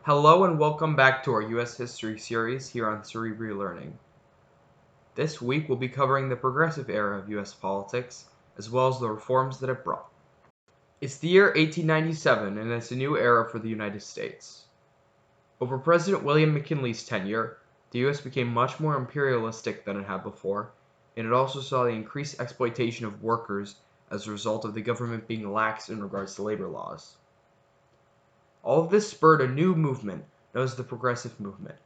Hello and welcome back to our U.S. History series here on Cerebri Learning. This week we'll be covering the progressive era of U.S. politics, as well as the reforms that it brought. It's the year 1897 and it's a new era for the United States. Over President William McKinley's tenure, the U.S. became much more imperialistic than it had before, and it also saw the increased exploitation of workers as a result of the government being lax in regards to labor laws. All of this spurred a new movement known as the Progressive Movement.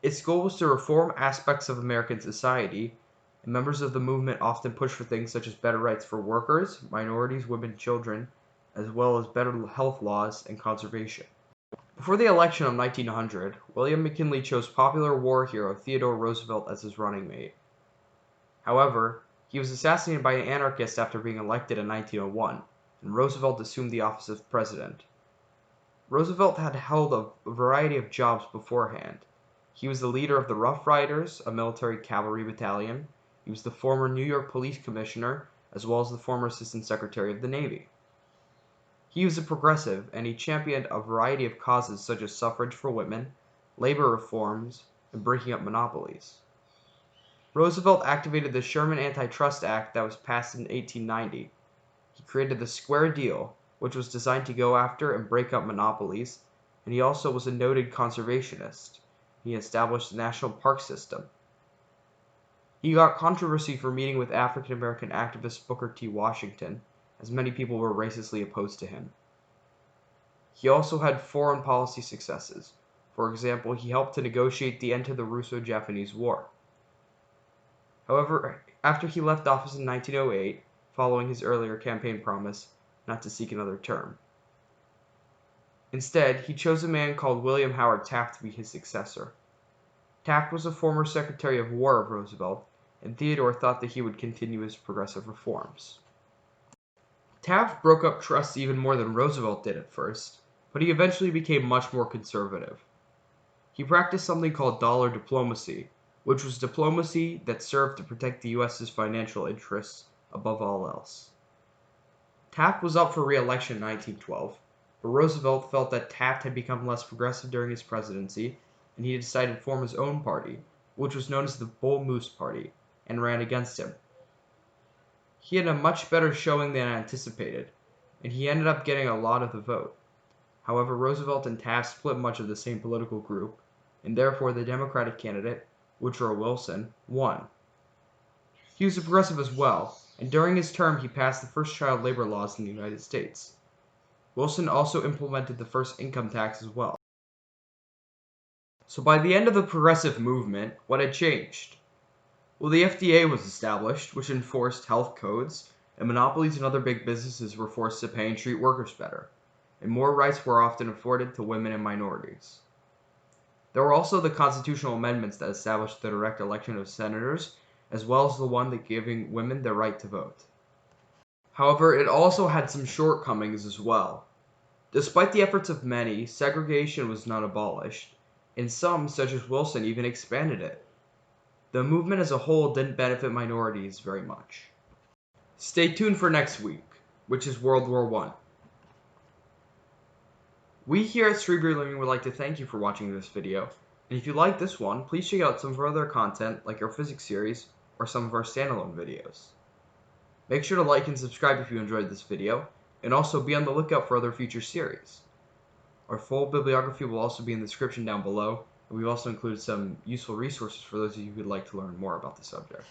Its goal was to reform aspects of American society, and members of the movement often pushed for things such as better rights for workers, minorities, women, and children, as well as better health laws and conservation. Before the election of 1900, William McKinley chose popular war hero Theodore Roosevelt as his running mate. However, he was assassinated by an anarchist after being elected in 1901, and Roosevelt assumed the office of president. Roosevelt had held a variety of jobs beforehand. He was the leader of the Rough Riders, a military cavalry battalion. He was the former New York Police Commissioner, as well as the former Assistant Secretary of the Navy. He was a progressive, and he championed a variety of causes such as suffrage for women, labor reforms, and breaking up monopolies. Roosevelt activated the Sherman Antitrust Act that was passed in 1890. He created the Square Deal, which was designed to go after and break up monopolies, and he also was a noted conservationist. He established the national park system. He got controversy for meeting with African American activist Booker T. Washington, as many people were racistly opposed to him. He also had foreign policy successes. For example, he helped to negotiate the end to the Russo-Japanese War. However, after he left office in 1908, following his earlier campaign promise not to seek another term. Instead, he chose a man called William Howard Taft to be his successor. Taft was a former Secretary of War of Roosevelt, and Theodore thought that he would continue his progressive reforms. Taft broke up trusts even more than Roosevelt did at first, but he eventually became much more conservative. He practiced something called dollar diplomacy, which was diplomacy that served to protect the U.S.'s financial interests above all else. Taft was up for re-election in 1912, but Roosevelt felt that Taft had become less progressive during his presidency, and he decided to form his own party, which was known as the Bull Moose Party, and ran against him. He had a much better showing than anticipated, and he ended up getting a lot of the vote. However, Roosevelt and Taft split much of the same political group, and therefore the Democratic candidate, Woodrow Wilson, won. He was a progressive as well, and during his term he passed the first child labor laws in the United States. Wilson also implemented the first income tax as well. So by the end of the progressive movement, what had changed? Well, the FDA was established, which enforced health codes, and monopolies and other big businesses were forced to pay and treat workers better, and more rights were often afforded to women and minorities. There were also the constitutional amendments that established the direct election of senators, as well as the one that giving women the right to vote. However, it also had some shortcomings as well. Despite the efforts of many, segregation was not abolished, and some, such as Wilson, even expanded it. The movement as a whole didn't benefit minorities very much. Stay tuned for next week, which is World War I. We here at Cerebri Learning would like to thank you for watching this video, and if you like this one, please check out some of our other content like our physics series or some of our standalone videos. Make sure to like and subscribe if you enjoyed this video, and also be on the lookout for other future series. Our full bibliography will also be in the description down below, and we've also included some useful resources for those of you who would like to learn more about the subject.